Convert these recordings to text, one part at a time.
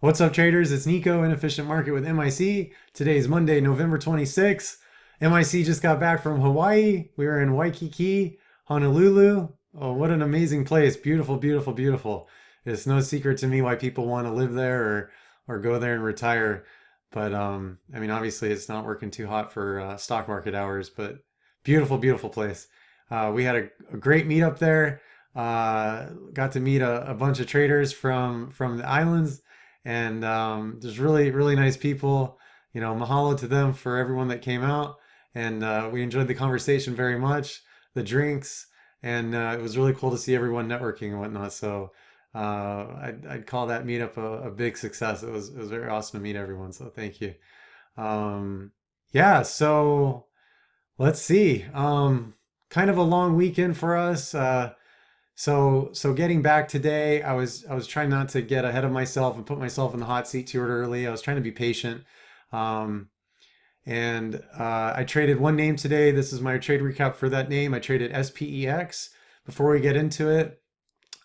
What's up, traders? It's Nico, Inefficient Market with MIC. Today is Monday, November 26th. MIC just got back from Hawaii. We were in Waikiki, Honolulu. Oh, what an amazing place. Beautiful, beautiful, beautiful. It's no secret to me why people want to live there or go there and retire. But I mean, obviously it's not working too hot for stock market hours, but beautiful, beautiful place. We had a great meetup there. Got to meet a bunch of traders from the islands, and there's really really nice people. Mahalo to them for everyone that came out, and we enjoyed the conversation very much, the drinks, and it was really cool to see everyone networking and whatnot. So I'd call that meetup a big success. It was very awesome to meet everyone. So thank you. Yeah. So let's see. Kind of a long weekend for us. So getting back today, I was trying not to get ahead of myself and put myself in the hot seat too early. I was trying to be patient. Um, and I traded one name today. This is my trade recap for that name. I traded SPEX. Before we get into it,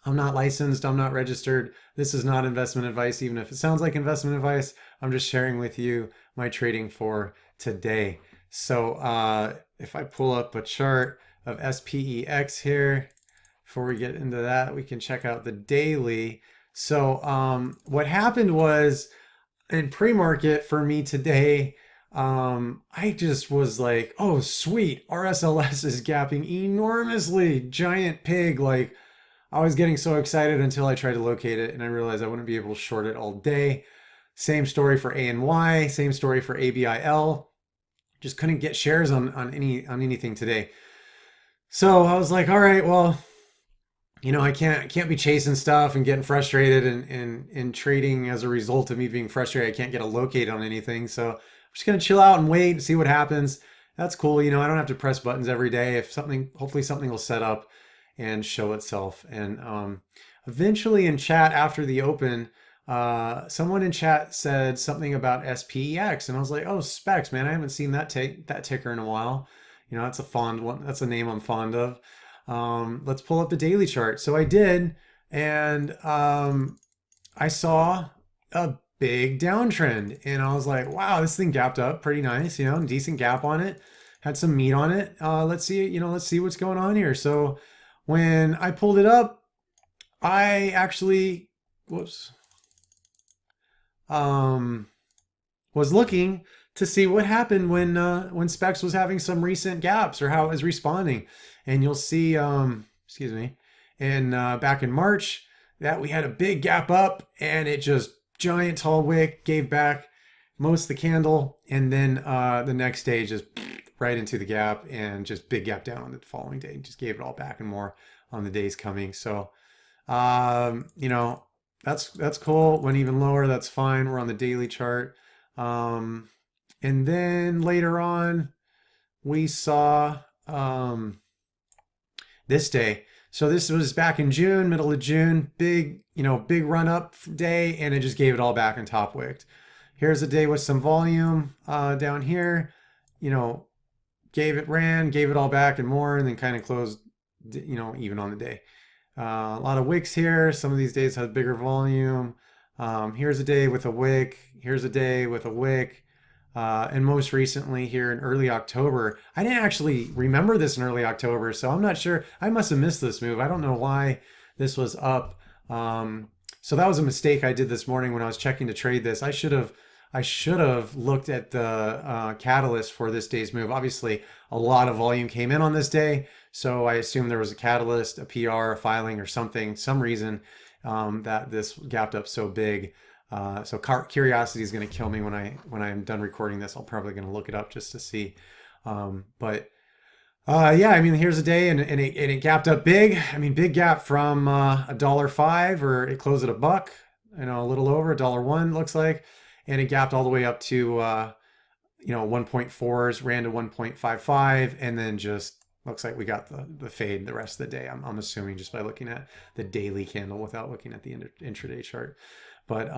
I'm not licensed, I'm not registered. This is not investment advice, even if it sounds like investment advice. I'm just sharing with you my trading for today. So if I pull up a chart of SPEX here, before we get into that, we can check out the daily. So what happened was in pre-market for me today, I just was like, oh, sweet, RSLS is gapping enormously, giant pig. Like, I was getting so excited until I tried to locate it and I realized I wouldn't be able to short it all day. Same story for ANY, same story for ABIL. Just couldn't get shares on anything today. So I was like, all right, well, I can't be chasing stuff and getting frustrated and trading as a result of me being frustrated. I can't get a locate on anything. So I'm just gonna chill out and wait and see what happens. That's cool. I don't have to press buttons every day. If something, hopefully something will set up and show itself. And eventually in chat after the open, someone in chat said something about SPEX, and I was like, oh, SPEX, man, I haven't seen that ticker in a while. That's a fond one. That's a name I'm fond of. Let's pull up the daily chart. So I did, and I saw a big downtrend, and I was like, wow, this thing gapped up pretty nice, decent gap on it, had some meat on it. Let's see what's going on here. So when I pulled it up, I actually, whoops, was looking to see what happened when Specs was having some recent gaps or how it was responding. And you'll see, excuse me, and back in March that we had a big gap up and it just giant tall wick gave back most of the candle, and then the next day just right into the gap and just big gap down on the following day, just gave it all back and more on the days coming. So that's cool. Went even lower, that's fine. We're on the daily chart. And then later on we saw this day. So this was back in June, middle of June, big run up day, and it just gave it all back and top wicked. Here's a day with some volume down here, gave it all back and more, and then kind of closed, even on the day. A lot of wicks here. Some of these days have bigger volume. Here's a day with a wick. Here's a day with a wick. And most recently here in early October, I didn't actually remember this in early October, so I'm not sure. I must have missed this move. I don't know why this was up. So that was a mistake I did this morning when I was checking to trade this. I should have looked at the catalyst for this day's move. Obviously, a lot of volume came in on this day, so I assumed there was a catalyst, a PR, a filing, or something, some reason that this gapped up so big. So curiosity is going to kill me when I'm done recording this. I'm probably going to look it up just to see. But yeah, I mean, here's a day and it gapped up big. I mean, big gap from $1.05, or it closed at a buck, a little over $1.01 looks like, and it gapped all the way up to 1.4s, ran to 1.55, and then just looks like we got the fade the rest of the day. I'm assuming just by looking at the daily candle without looking at the intraday chart. But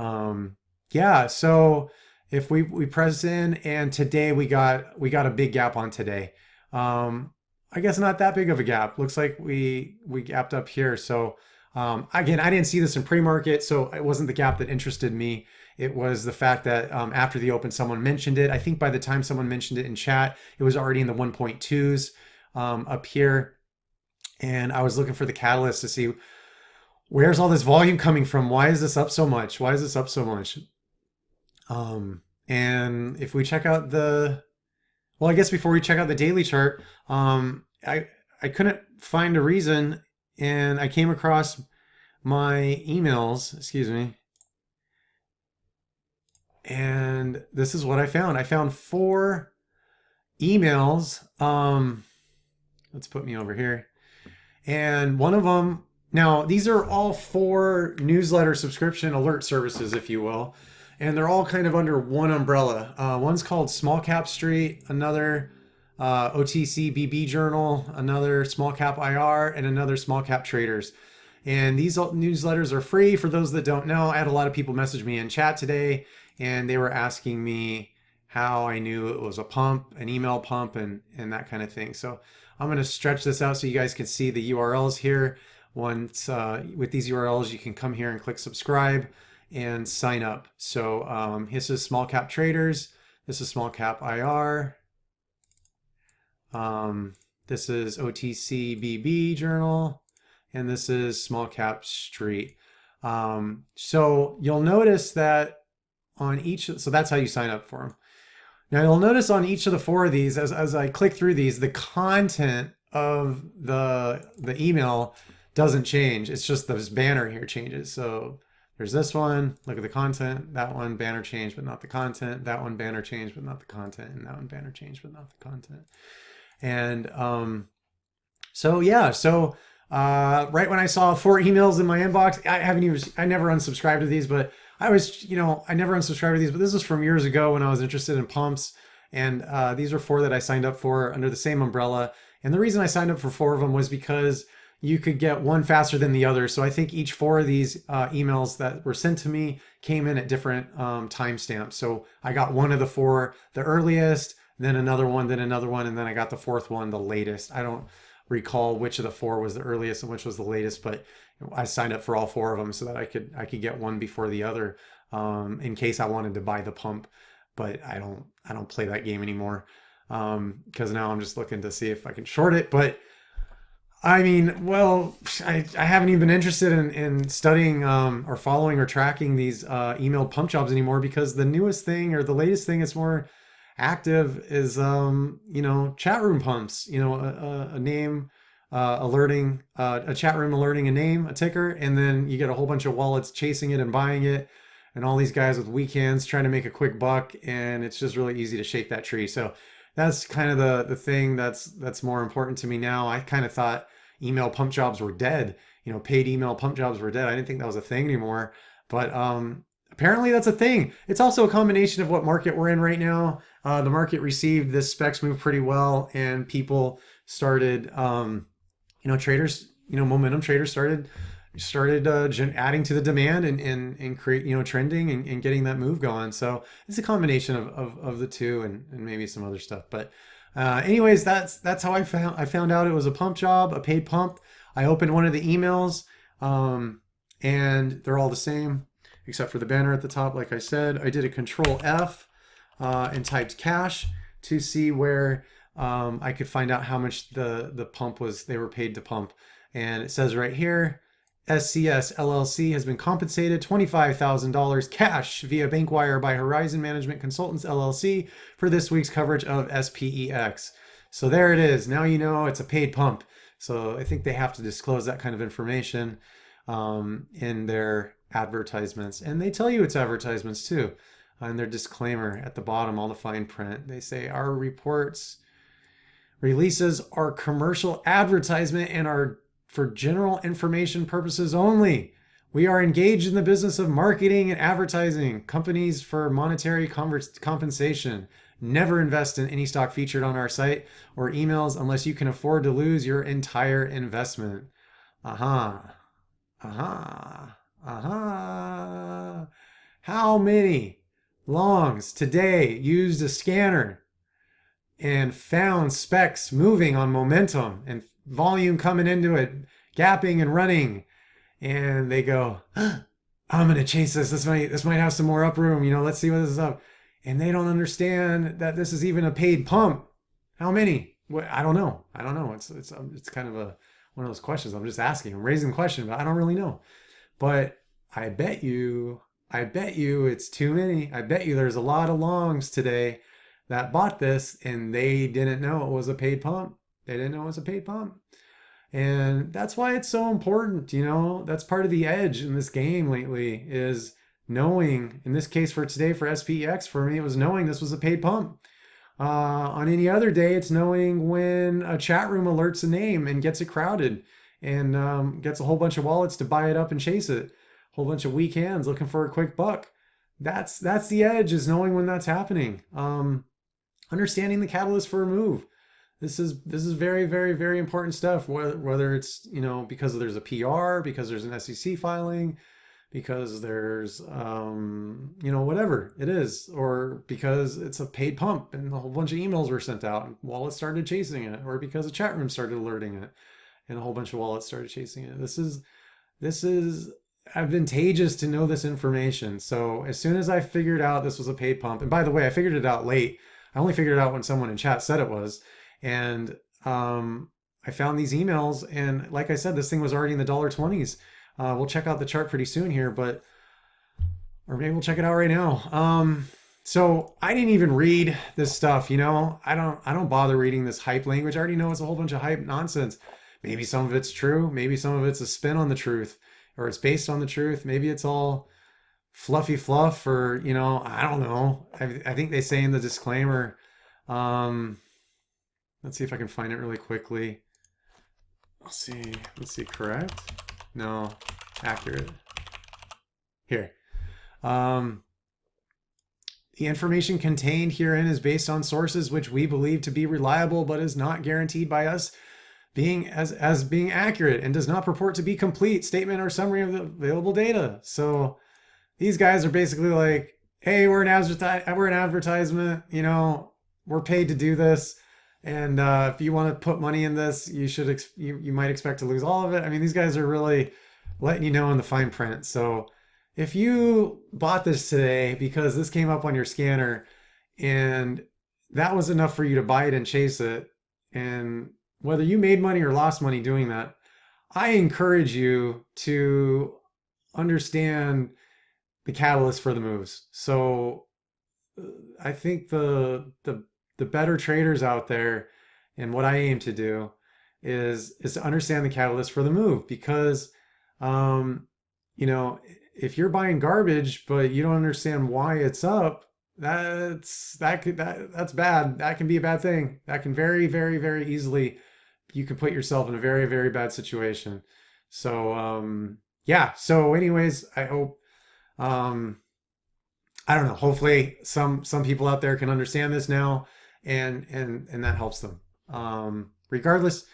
yeah, so if we press in, and today we got a big gap on today. I guess not that big of a gap. Looks like we gapped up here. So Again, I didn't see this in pre-market, so it wasn't the gap that interested me. It was the fact that after the open, someone mentioned it. I think by the time someone mentioned it in chat, it was already in the 1.2s up here. And I was looking for the catalyst to see where's all this volume coming from? Why is this up so much? Why is this up so much? And if we check out well, I guess before we check out the daily chart, I couldn't find a reason, and I came across my emails, excuse me, and this is what I found. I found 4 emails. Let's put me over here. And one of them, now these are all 4 newsletter subscription alert services, if you will. And they're all kind of under one umbrella. One's called Small Cap Street, another OTC BB Journal, another Small Cap IR, and another Small Cap Traders. And these newsletters are free for those that don't know. I had a lot of people message me in chat today, and they were asking me how I knew it was a pump, an email pump, and that kind of thing. So I'm going to stretch this out so you guys can see the URLs here. Once with these URLs, you can come here and click subscribe and sign up. So this is Small Cap Traders. This is Small Cap IR. This is OTC BB Journal. And this is Small Cap Street. So you'll notice that on each, so that's how you sign up for them. Now you'll notice on each of the 4 of these, as I click through these, the content of the email doesn't change. It's just this banner here changes. So there's this one, look at the content, that one banner changed, but not the content, that one banner changed, but not the content, and that one banner changed, but not the content. And so yeah, so right when I saw 4 emails in my inbox, I never unsubscribed to these, but I never unsubscribed to these, but this is from years ago when I was interested in pumps. And these are 4 that I signed up for under the same umbrella. And the reason I signed up for 4 of them was because you could get one faster than the other. So I think each 4 of these emails that were sent to me came in at different timestamps. So I got one of the 4 the earliest, then another one, then another one, and then I got the 4th one the latest. I don't recall which of the 4 was the earliest and which was the latest, but I signed up for all 4 of them so that I could get one before the other in case I wanted to buy the pump. But I don't play that game anymore because now I'm just looking to see if I can short it. But I mean, well, I haven't even been interested in studying or following or tracking these email pump jobs anymore, because the newest thing or the latest thing that's more active is, chat room pumps, a name alerting, a chat room alerting a name, a ticker, and then you get a whole bunch of wallets chasing it and buying it, and all these guys with weak hands trying to make a quick buck, and it's just really easy to shake that tree. So that's kind of the thing that's more important to me now. I kind of thought email pump jobs were dead. Paid email pump jobs were dead. I didn't think that was a thing anymore. But apparently that's a thing. It's also a combination of what market we're in right now. The market received this SPEX move pretty well, and people started, traders, momentum traders started adding to the demand and create, trending and getting that move going. So it's a combination of the two and maybe some other stuff. But anyways, that's how I found out it was a pump job, a paid pump. I opened one of the emails, and they're all the same except for the banner at the top. Like I said, I did a Control F and typed cash to see where I could find out how much the pump was, they were paid to pump. And it says right here, SCS LLC has been compensated $25,000 cash via bank wire by Horizon Management Consultants LLC for this week's coverage of SPEX. So there it is. Now you know it's a paid pump. So I think they have to disclose that kind of information in their advertisements. And they tell you it's advertisements too. In their disclaimer at the bottom, all the fine print, they say our reports releases are commercial advertisement and are for general information purposes only. We are engaged in the business of marketing and advertising companies for monetary compensation. Never invest in any stock featured on our site or emails unless you can afford to lose your entire investment. Aha. Aha. Aha. How many longs today used a scanner and found SPEX moving on momentum and volume coming into it, gapping and running, and they go, I'm gonna chase this. This might have some more up room. Let's see what this is up. And they don't understand that this is even a paid pump. How many? What? I don't know. I don't know. It's kind of one of those questions. I'm just asking. I'm raising the question, but I don't really know. But I bet you it's too many. I bet you there's a lot of longs today that bought this and they didn't know it was a paid pump. They didn't know it was a paid pump. And that's why it's so important. That's part of the edge in this game lately is knowing, in this case for today for SPEX, for me, it was knowing this was a paid pump. On any other day, it's knowing when a chat room alerts a name and gets it crowded and gets a whole bunch of wallets to buy it up and chase it. A whole bunch of weak hands looking for a quick buck. That's the edge, is knowing when that's happening. Understanding the catalyst for a move. This is very, very, very important stuff, whether it's, because there's a PR, because there's an SEC filing, because there's, whatever it is, or because it's a paid pump and a whole bunch of emails were sent out and wallets started chasing it, or because a chat room started alerting it and a whole bunch of wallets started chasing it. This is advantageous to know this information. So as soon as I figured out this was a paid pump, and by the way, I figured it out late. I only figured it out when someone in chat said it was. And I found these emails, and like I said, this thing was already in the $20s. We'll check out the chart pretty soon here, or maybe we'll check it out right now. So I didn't even read this stuff, I don't bother reading this hype language. I already know it's a whole bunch of hype nonsense. Maybe some of it's true. Maybe some of it's a spin on the truth, or it's based on the truth. Maybe it's all fluffy fluff, or, I don't know. I think they say in the disclaimer, let's see if I can find it really quickly. Let's see, correct? No, accurate. Here. The information contained herein is based on sources which we believe to be reliable, but is not guaranteed by us being being accurate, and does not purport to be complete statement or summary of the available data. So these guys are basically like, hey, we're an advertisement, we're paid to do this. And if you want to put money in this, you might expect to lose all of it. I mean, these guys are really letting you know in the fine print. So if you bought this today because this came up on your scanner and that was enough for you to buy it and chase it, and whether you made money or lost money doing that, I encourage you to understand the catalyst for the moves. So I think the better traders out there, and what I aim to do is to understand the catalyst for the move, because if you're buying garbage but you don't understand why it's up, that's bad. That can be a bad thing. That can very, very, very easily, you can put yourself in a very, very bad situation. So yeah, so anyways, I hope I don't know, hopefully some people out there can understand this now, and that helps them. Regardless,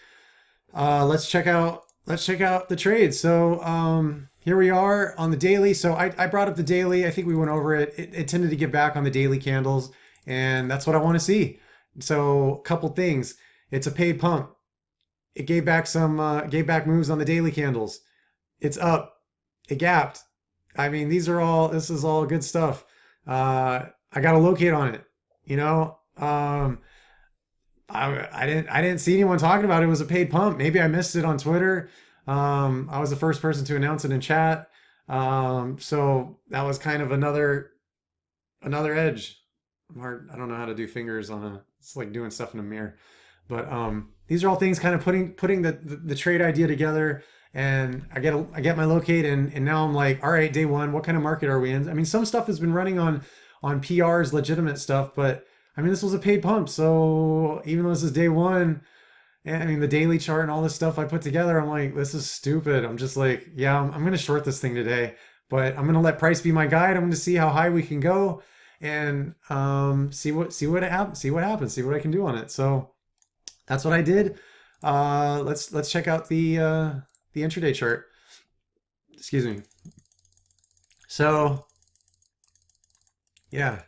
let's check out the trade. So here we are on the daily. So I brought up the daily. I think we went over it. It tended to give back on the daily candles, and that's what I want to see. So a couple things. It's a paid pump. It gave back moves on the daily candles. It's up. It gapped. I mean, this is all good stuff. I got to locate on it. I didn't see anyone talking about it. It was a paid pump. Maybe I missed it on Twitter. I was the first person to announce it in chat. So that was kind of another edge. I don't know how to do fingers it's like doing stuff in a mirror. But these are all things kind of putting the trade idea together. And I get my locate, and now I'm like, all right, day one, what kind of market are we in? I mean, some stuff has been running on PRs, legitimate stuff, but I mean, this was a paid pump. So even though this is day one, and I mean, the daily chart and all this stuff I put together, I'm like, this is stupid. I'm just like, yeah, I'm going to short this thing today, but I'm going to let price be my guide. I'm going to see how high we can go, and see what happens, see what I can do on it. So that's what I did. Let's check out the intraday chart. Excuse me. So yeah.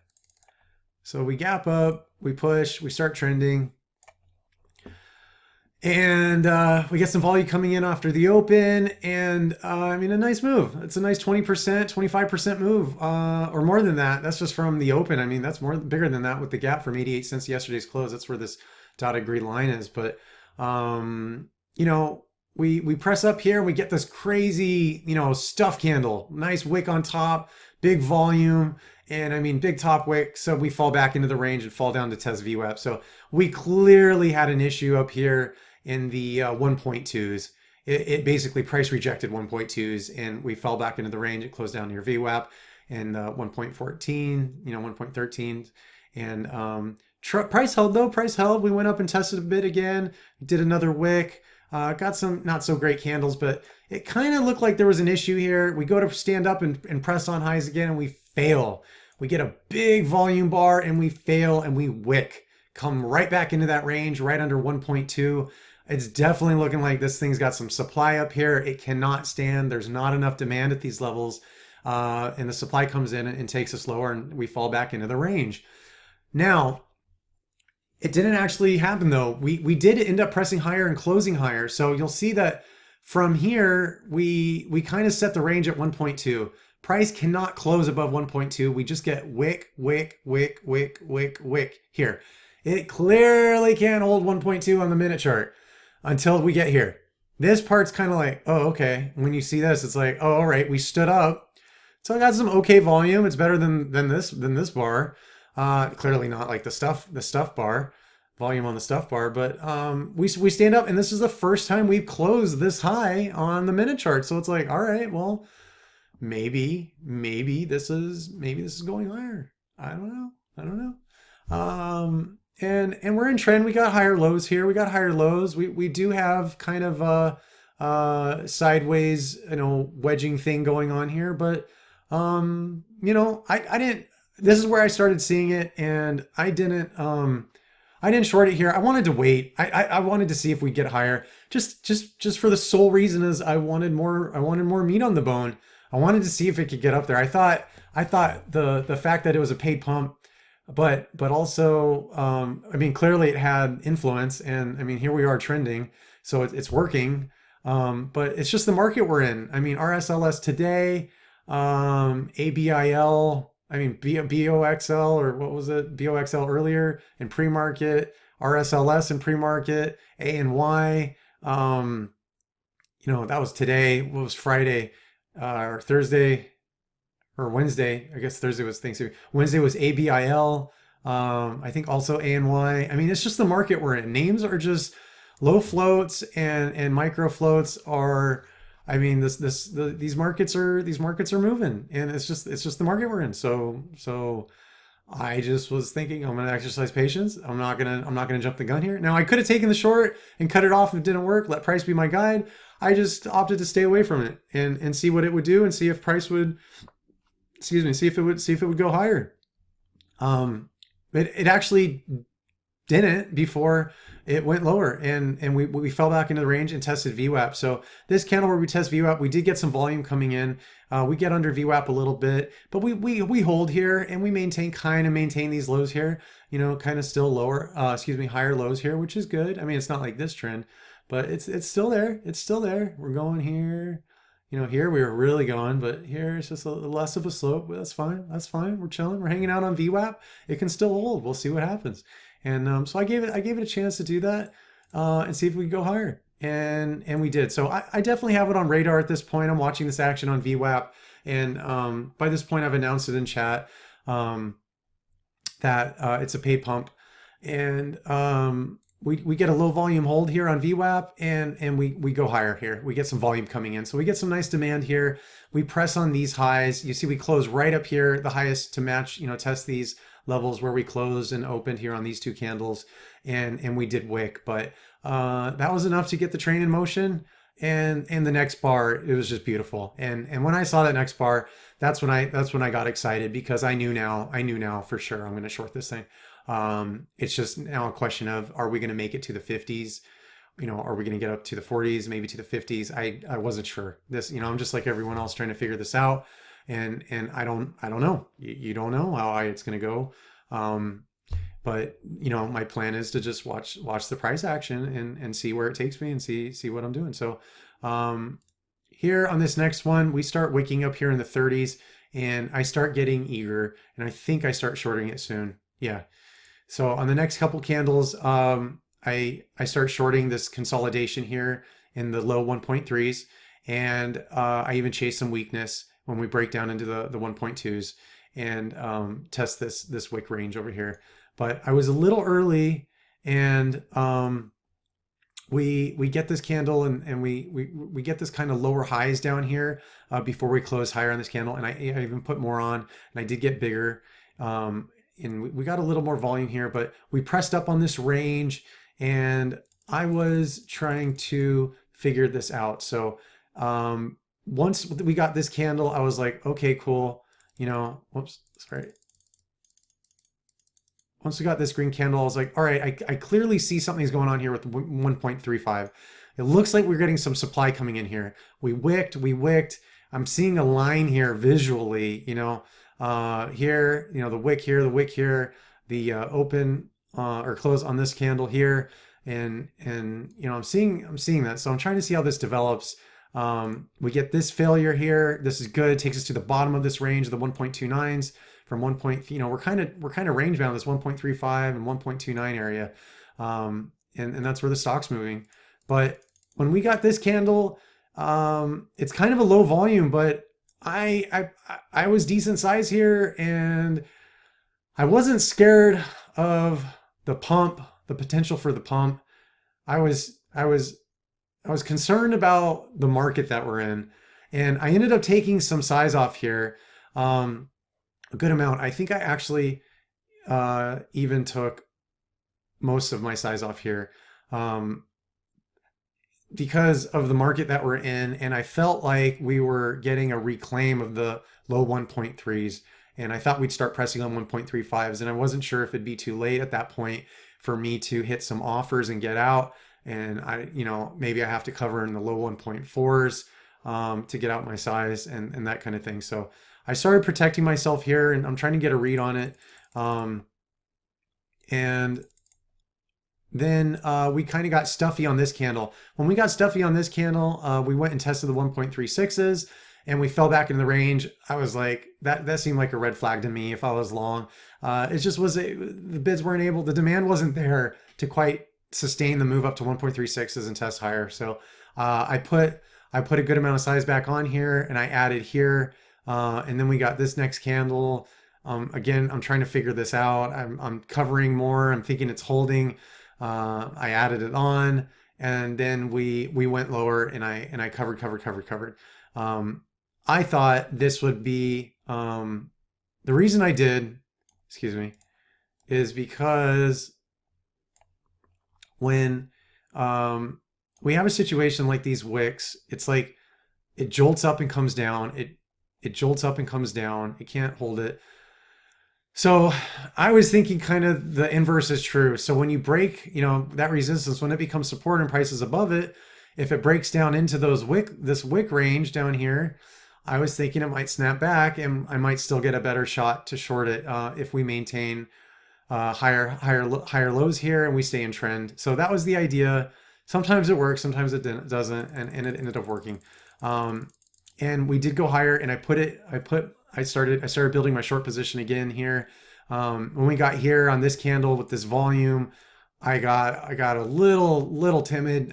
So we gap up, we push, we start trending. And we get some volume coming in after the open, and I mean, a nice move. It's a nice 20%, 25% move, or more than that. That's just from the open. I mean, that's more bigger than that with the gap from 88 cents yesterday's close. That's where this dotted green line is. But you know, we press up here, and we get this crazy, stuff candle, nice wick on top, big volume, and I mean, big top wick. So we fall back into the range and fall down to test VWAP. So we clearly had an issue up here in the 1.2s. It basically price rejected 1.2s, and we fell back into the range. It closed down near VWAP and 1.14, 1.13. And price held though. Price held. We went up and tested a bit again. Did another wick. Got some not so great candles, but it kind of looked like there was an issue here. We go to stand up and press on highs again, and we fail. We get a big volume bar, and we fail, and we wick. Come right back into that range, right under 1.2. It's definitely looking like this thing's got some supply up here. It cannot stand. There's not enough demand at these levels. And the supply comes in and takes us lower, and we fall back into the range. Now, it didn't actually happen though. We did end up pressing higher and closing higher. So you'll see that from here, we kind of set the range at 1.2. Price cannot close above 1.2. We just get wick, wick, wick, wick, wick, wick here. It clearly can't hold 1.2 on the minute chart until we get here. This part's kind of like, oh, okay. When you see this, it's like, oh, all right, we stood up. So I got some okay volume. It's better than this bar. Clearly not like the stuff bar, volume on the stuff bar, but we stand up, and this is the first time we've closed this high on the minute chart. So it's like, all right, well, maybe this is going higher. I don't know. And we're in trend. We got higher lows here. We got higher lows. We do have kind of a sideways, wedging thing going on here, but I didn't. This is where I started seeing it, and I didn't short it here. I wanted to wait. I wanted to see if we get higher, just for the sole reason is I wanted more meat on the bone. I wanted to see if it could get up there. I thought the fact that it was a paid pump, but also I mean, clearly it had influence, and I mean, here we are trending, so it's working. But it's just the market we're in. I mean, RSLS today, ABIL. I mean, BOXL, or what was it? BOXL earlier in pre-market, RSLS in pre-market, ANY. That was today. What was Friday, or Thursday, or Wednesday? I guess Thursday was Thanksgiving. Wednesday was ABIL. I think also ANY. I mean, it's just the market we're in. Names are just low floats, and micro floats are. I mean, these markets are moving, and it's just the market we're in. So I just was thinking I'm gonna exercise patience. I'm not gonna jump the gun here. Now I could have taken the short and cut it off if it didn't work. Let price be my guide. I just opted to stay away from it and see what it would do, and see if price would, see if it would go higher. It actually didn't before it went lower, and we fell back into the range and tested VWAP. So this candle where we test VWAP, we did get some volume coming in. We get under VWAP a little bit, but we hold here, and we kind of maintain these lows here, kind of still lower, higher lows here, which is good. I mean, it's not like this trend, but it's still there. It's still there. We're going here. Here we were really going, but here it's just a less of a slope. That's fine. That's fine. We're chilling. We're hanging out on VWAP. It can still hold. We'll see what happens. And so I gave it a chance to do that and see if we could go higher. And we did. So I definitely have it on radar at this point. I'm watching this action on VWAP. And by this point, I've announced it in chat that it's a paid pump. And we get a low volume hold here on VWAP, and we go higher here. We get some volume coming in. So we get some nice demand here. We press on these highs. You see we close right up here, the highest to match, test these levels where we closed and opened here on these two candles, and we did wick, but that was enough to get the train in motion. And the next bar, it was just beautiful. And when I saw that next bar, that's when I got excited, because I knew now for sure I'm going to short this thing. It's just now a question of, are we going to make it to the 50s? Are we going to get up to the 40s, maybe to the 50s? I wasn't sure. This, I'm just like everyone else trying to figure this out. And I don't know. You don't know how high it's going to go. But my plan is to just watch the price action and see where it takes me and see what I'm doing. So here on this next one, we start waking up here in the 30s, and I start getting eager, and I think I start shorting it soon. Yeah. So on the next couple candles, I start shorting this consolidation here in the low 1.3s, and I even chase some weakness when we break down into the 1.2s and test this wick range over here. But I was a little early, and we get this candle, and we get this kind of lower highs down here before we close higher on this candle, and I even put more on, and I did get bigger, and we got a little more volume here, but we pressed up on this range, and I was trying to figure this out. So once we got this candle, I was like, okay, cool, whoops, sorry. Once we got this green candle, I was like, all right, I clearly see something's going on here with 1.35. It looks like we're getting some supply coming in here. We wicked. I'm seeing a line here visually, here, the wick here, the open or close on this candle here. And I'm seeing that. So I'm trying to see how this develops. We get this failure here. This is good. It takes us to the bottom of this range, the 1.29s. From we're kind of range bound, this 1.35 and 1.29 area, and that's where the stock's moving. But when we got this candle, it's kind of a low volume, but I was decent size here, and I wasn't scared of the pump, the potential for the pump. I was concerned about the market that we're in, and I ended up taking some size off here. A good amount. I think I actually even took most of my size off here because of the market that we're in, and I felt like we were getting a reclaim of the low 1.3s, and I thought we'd start pressing on 1.35s, and I wasn't sure if it'd be too late at that point for me to hit some offers and get out, and maybe I have to cover in the low 1.4s to get out my size and that kind of thing. So I started protecting myself here, and I'm trying to get a read on it. And then we kind of got stuffy on this candle. When we got stuffy on this candle, we went and tested the 1.36s, and we fell back into the range. I was like, that seemed like a red flag to me if I was long. It just the bids weren't able, the demand wasn't there to quite sustain the move up to 1.36s and test higher. So I put a good amount of size back on here, and I added here. And then we got this next candle. Again, I'm trying to figure this out. I'm covering more. I'm thinking it's holding. I added it on, and then we went lower, and I covered. I thought this would be the reason I did, excuse me, is because when we have a situation like these wicks, it's like it jolts up and comes down. It jolts up and comes down. It can't hold it. So I was thinking kind of the inverse is true. So when you break, that resistance, when it becomes support and prices above it, if it breaks down into this wick range down here, I was thinking it might snap back, and I might still get a better shot to short it if we maintain higher lows here and we stay in trend. So that was the idea. Sometimes it works, sometimes it doesn't, and it ended up working. And we did go higher, and I started building my short position again here. When we got here on this candle with this volume, I got a little timid.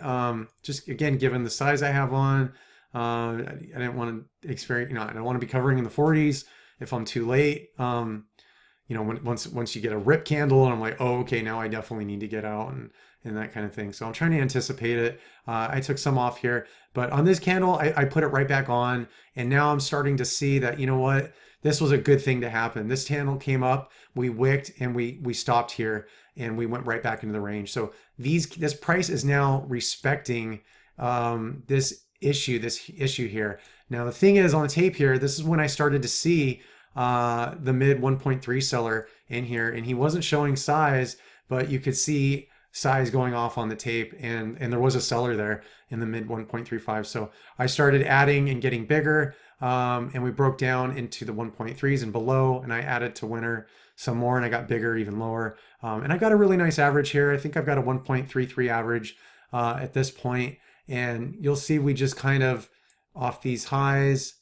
Just again, given the size I have on, I didn't want to experience, I don't want to be covering in the 40s if I'm too late. Once you get a rip candle, and I'm like, oh, okay, now I definitely need to get out and that kind of thing. So I'm trying to anticipate it. I took some off here, but on this candle, I put it right back on, and now I'm starting to see that, what, this was a good thing to happen. This candle came up, we wicked, and we stopped here, and we went right back into the range. So this price is now respecting this issue here. Now the thing is, on the tape here, this is when I started to see the mid 1.3 seller in here, and he wasn't showing size, but you could see size going off on the tape, and there was a seller there in the mid 1.35. So I started adding and getting bigger. And we broke down into the 1.3s and below, and I added to winter some more, and I got bigger, even lower. And I got a really nice average here. I think I've got a 1.33 average at this point. And you'll see we just kind of off these highs,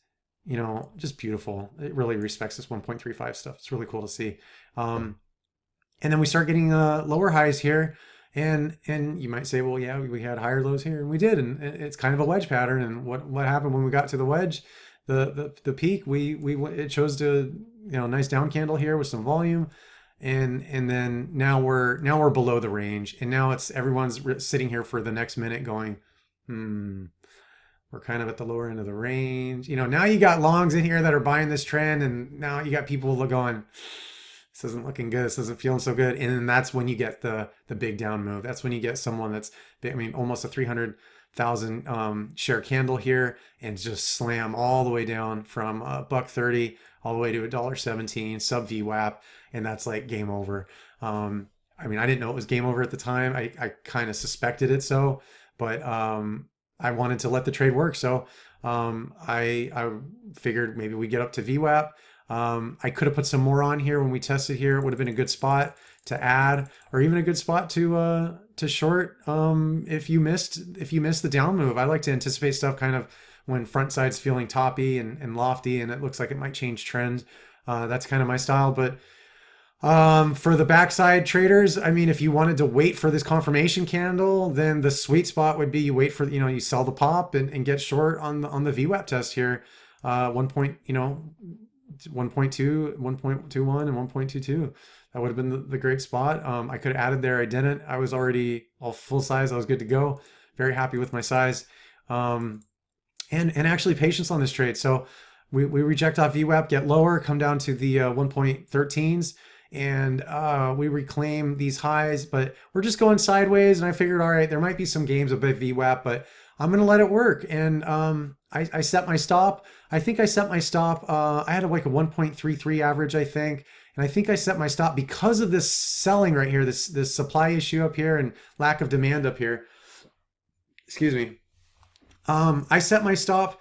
just beautiful. It really respects this 1.35 stuff. It's really cool to see. And then we start getting lower highs here. And you might say, well, yeah, we had higher lows here, and we did, and it's kind of a wedge pattern. And what happened when we got to the wedge, the peak, it chose to nice down candle here with some volume, and then now we're below the range, and now everyone's sitting here for the next minute going, we're kind of at the lower end of the range. Now you got longs in here that are buying this trend, and now you got people going, this isn't looking good. This isn't feeling so good. And then that's when you get the big down move. That's when you get someone that's, almost a 300,000 share candle here, and just slam all the way down from $1.30 all the way to $1.17 sub VWAP. And that's like game over. I didn't know it was game over at the time. I kind of suspected it so, but I wanted to let the trade work. So I figured maybe we get up to VWAP. I could have put some more on here when we tested here. It would have been a good spot to add, or even a good spot to short if you missed the down move. I like to anticipate stuff kind of when front side's feeling toppy and lofty, and it looks like it might change trend. That's kind of my style. But for the backside traders, if you wanted to wait for this confirmation candle, then the sweet spot would be you wait for, you sell the pop and get short on the VWAP test here. 1.2, 1.21, and 1.22. That would have been the great spot. I could have added there. I didn't. I was already all full size. I was good to go. Very happy with my size. And actually patience on this trade. So we reject off VWAP, get lower, come down to the 1.13s, and we reclaim these highs, but we're just going sideways. And I figured, all right, there might be some games above VWAP, but I'm going to let it work. And I set my stop. I think I set my stop. I had like a 1.33 average, I think. And I think I set my stop because of this selling right here, this supply issue up here and lack of demand up here. Excuse me. I set my stop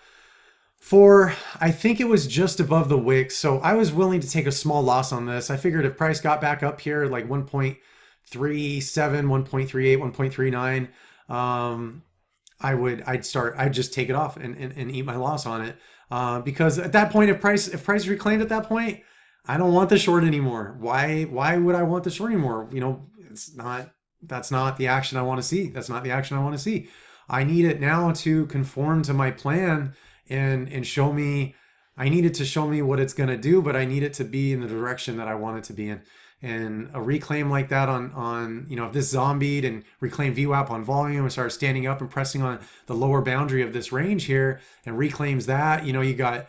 for, I think it was just above the wicks. So I was willing to take a small loss on this. I figured if price got back up here like 1.37, 1.38, 1.39, I'd just take it off and eat my loss on it. Because at that point, if price reclaimed at that point, I don't want the short anymore. Why would I want the short anymore? That's not the action I want to see. That's not the action I want to see. I need it now to conform to my plan and show me, I need it to show me what it's going to do, but I need it to be in the direction that I want it to be in. And a reclaim like that on if this zombied and reclaimed VWAP on volume and starts standing up and pressing on the lower boundary of this range here and reclaims that, you got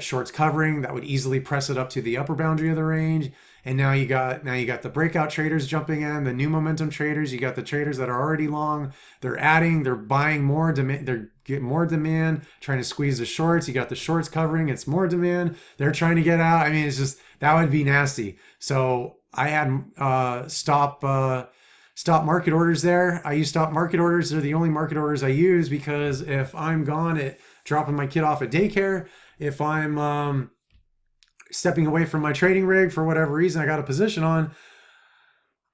shorts covering that would easily press it up to the upper boundary of the range. And now you got the breakout traders jumping in, the new momentum traders. You got the traders that are already long. They're buying more demand. They're getting more demand, trying to squeeze the shorts. You got the shorts covering. It's more demand. They're trying to get out. It's just, that would be nasty. So I had stop market orders there. I use stop market orders. They're the only market orders I use because if I'm gone at dropping my kid off at daycare, if I'm stepping away from my trading rig for whatever reason I got a position on,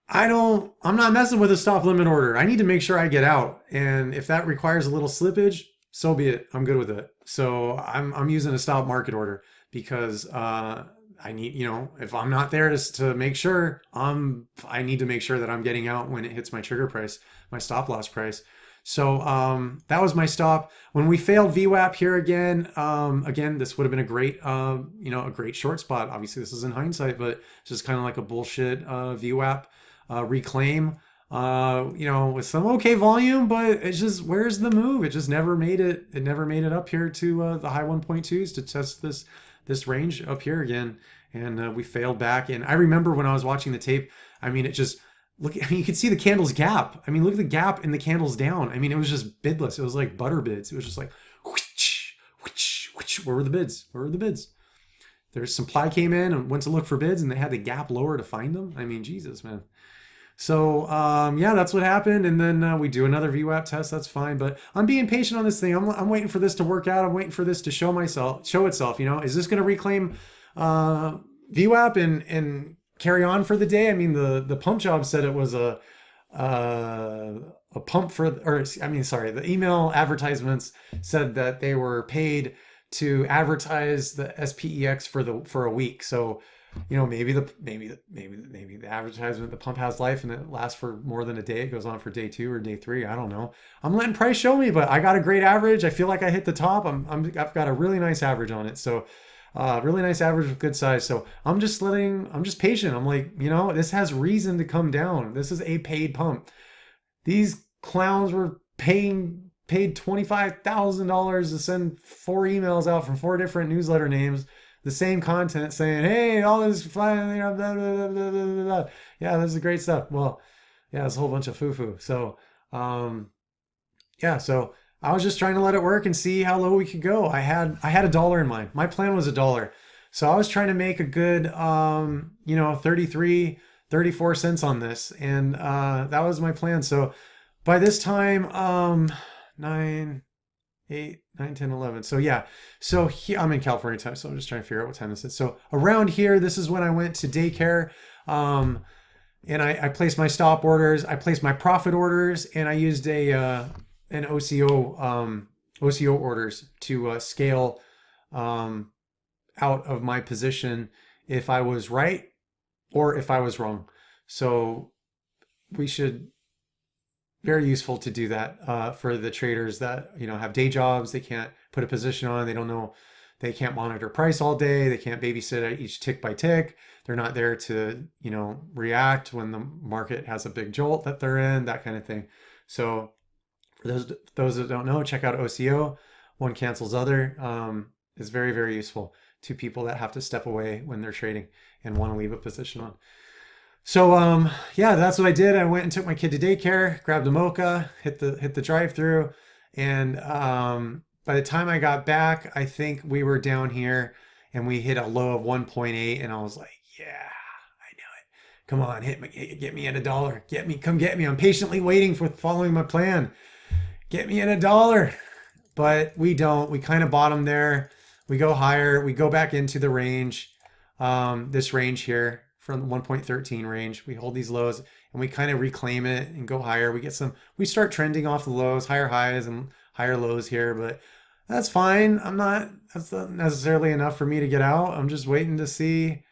I'm not messing with a stop limit order. I need to make sure I get out. And if that requires a little slippage, so be it. I'm good with it. So I'm using a stop market order because I need, if I'm not there to make sure, I need to make sure that I'm getting out when it hits my trigger price, my stop loss price. So that was my stop. When we failed VWAP here again, this would have been a great, a great short spot. Obviously, this is in hindsight, but it's just kind of like a bullshit VWAP reclaim. With some okay volume, but it's just, where's the move? It just never made it. It never made it up here to the high 1.2s to test this range up here again. And we failed back. And I remember when I was watching the tape, it just, you could see the candle's gap. Look at the gap in the candles down. It was just bidless. It was like butter bids. It was just like, whoosh, whoosh, whoosh. Where were the bids? Where were the bids? There's supply came in and went to look for bids and they had the gap lower to find them. Jesus, man. So yeah, that's what happened, and then we do another VWAP test. That's fine, but I'm being patient on this thing. I'm waiting for this to work out. I'm waiting for this to show itself. You know, is this going to reclaim VWAP and carry on for the day? I mean, the pump job said it was a pump for, or I mean, sorry, the email advertisements said that they were paid to advertise the SPEX for a week. So, you know, maybe the advertisement, the pump has life and it lasts for more than a day. It goes on for day 2 or day 3. I don't know. I'm letting price show me, but I got a great average. I feel like I hit the top. I've got a really nice average on it. So, really nice average with good size. So I'm just patient. I'm like, you know, this has reason to come down. This is a paid pump. These clowns were paid $25,000 to send 4 emails out from 4 different newsletter names, the same content saying, hey, all this flying, you know, blah, blah, blah, blah, blah, blah. Yeah, this is great stuff. Well, yeah, it's a whole bunch of foo-foo. So, yeah, so I was just trying to let it work and see how low we could go. I had a dollar in mind. My plan was a dollar. So I was trying to make a good, you know, 33, 34 cents on this. And that was my plan. So by this time, 9, 8, 9, 10, 11. So yeah, so here, I'm in California time, so I'm just trying to figure out what time this is. So around here, this is when I went to daycare. And I placed my stop orders, I placed my profit orders, and I used an OCO orders to scale out of my position if I was right or if I was wrong. So we should, very useful to do that for the traders that, you know, have day jobs. They can't put a position on. They don't know. They can't monitor price all day. They can't babysit each tick by tick. They're not there to, you know, react when the market has a big jolt that they're in, that kind of thing. So for those that don't know, check out OCO. One cancels other. Is very, very useful to people that have to step away when they're trading and want to leave a position on. So yeah, that's what I did. I went and took my kid to daycare, grabbed a mocha, hit the drive-through, and by the time I got back, I think we were down here and we hit a low of 1.8, and I was like, yeah, I know it. Come on, get me at a dollar. Come get me. I'm patiently waiting for following my plan. Get me at a dollar. But we don't. We kind of bottom there. We go higher. We go back into the range, this range here from the 1.13 range. We hold these lows and we kind of reclaim it and go higher. We start trending off the lows, higher highs and higher lows here, but that's fine. That's not necessarily enough for me to get out. I'm just waiting to see,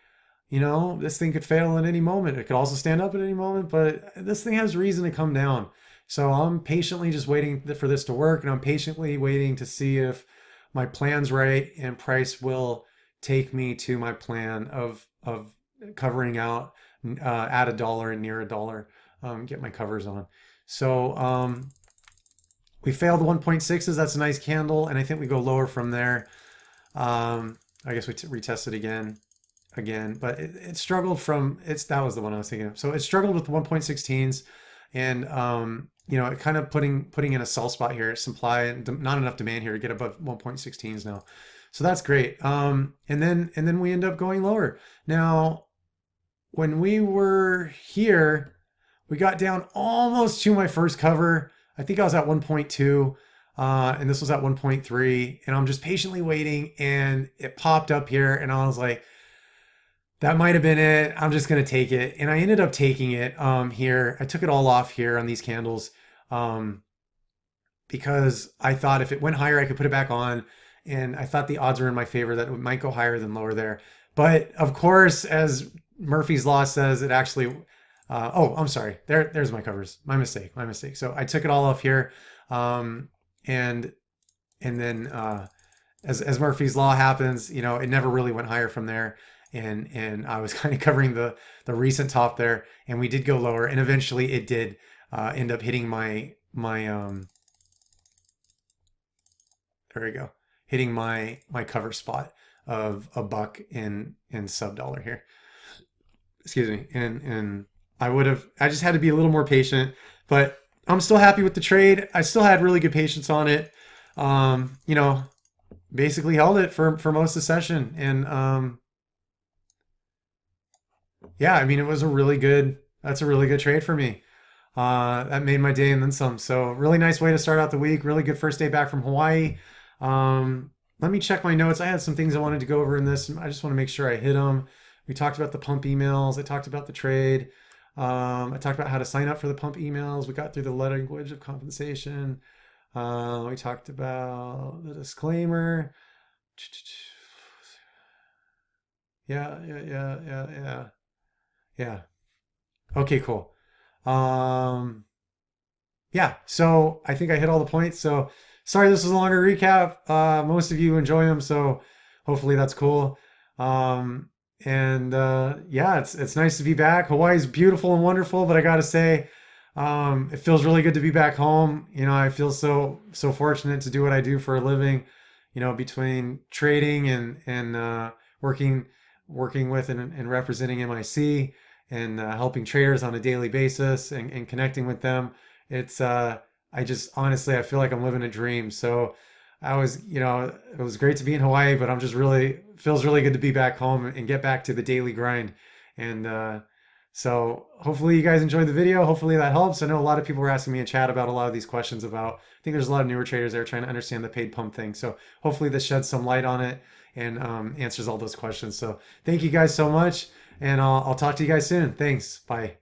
you know, this thing could fail at any moment. It could also stand up at any moment, but this thing has reason to come down. So I'm patiently just waiting for this to work, and I'm patiently waiting to see if my plan's right and price will take me to my plan of covering out at a dollar and near a dollar, get my covers on. So we failed the 1.6s. That's a nice candle, and I think we go lower from there. I guess we retest it again, but it struggled from that was the one I was thinking of. So it struggled with the 1.16s, and you know, it kind of putting in a sell spot here. Supply and not enough demand here to get above 1.16s now. So that's great. And then we end up going lower. Now, when we were here, we got down almost to my first cover. I think I was at 1.2, and this was at 1.3, and I'm just patiently waiting, and it popped up here, and I was like, that might have been it. I'm just going to take it. And I ended up taking it here. I took it all off here on these candles because I thought if it went higher, I could put it back on. And I thought the odds were in my favor that it might go higher than lower there. But of course, as Murphy's Law says, it actually, oh, I'm sorry. There's my covers. My mistake. So I took it all off here. And then as Murphy's Law happens, you know, it never really went higher from there. And I was kind of covering the recent top there, and we did go lower, and eventually it did end up hitting my there we go, hitting my cover spot of a buck in sub dollar here. Excuse me. And I just had to be a little more patient, but I'm still happy with the trade. I still had really good patience on it. You know, basically held it for most of the session, and yeah, I mean, it was a really good That's a really good trade for me. That made my day and then some. So really nice way to start out the week. Really good first day back from Hawaii. Let me check my notes. I had some things I wanted to go over in this. I just want to make sure I hit them. We talked about the pump emails. I talked about the trade. I talked about how to sign up for the pump emails. We got through the language of compensation. We talked about the disclaimer. Yeah. Yeah. Okay, cool. Um, yeah, so I think I hit all the points. So sorry this was a longer recap. Most of you enjoy them, so hopefully that's cool. Um, and yeah, it's nice to be back. Hawaii's beautiful and wonderful, but I gotta say, it feels really good to be back home. You know, I feel so fortunate to do what I do for a living. You know, between trading and working with and representing MIC and helping traders on a daily basis and connecting with them. It's I just honestly I feel like I'm living a dream. So I was, you know, it was great to be in Hawaii, but I'm just really feels really good to be back home and get back to the daily grind. And so hopefully you guys enjoyed the video. Hopefully that helps. I know a lot of people were asking me in chat about a lot of these questions about, I think there's a lot of newer traders that are trying to understand the paid pump thing. So hopefully this sheds some light on it and answers all those questions. So thank you guys so much. And I'll talk to you guys soon. Thanks. Bye.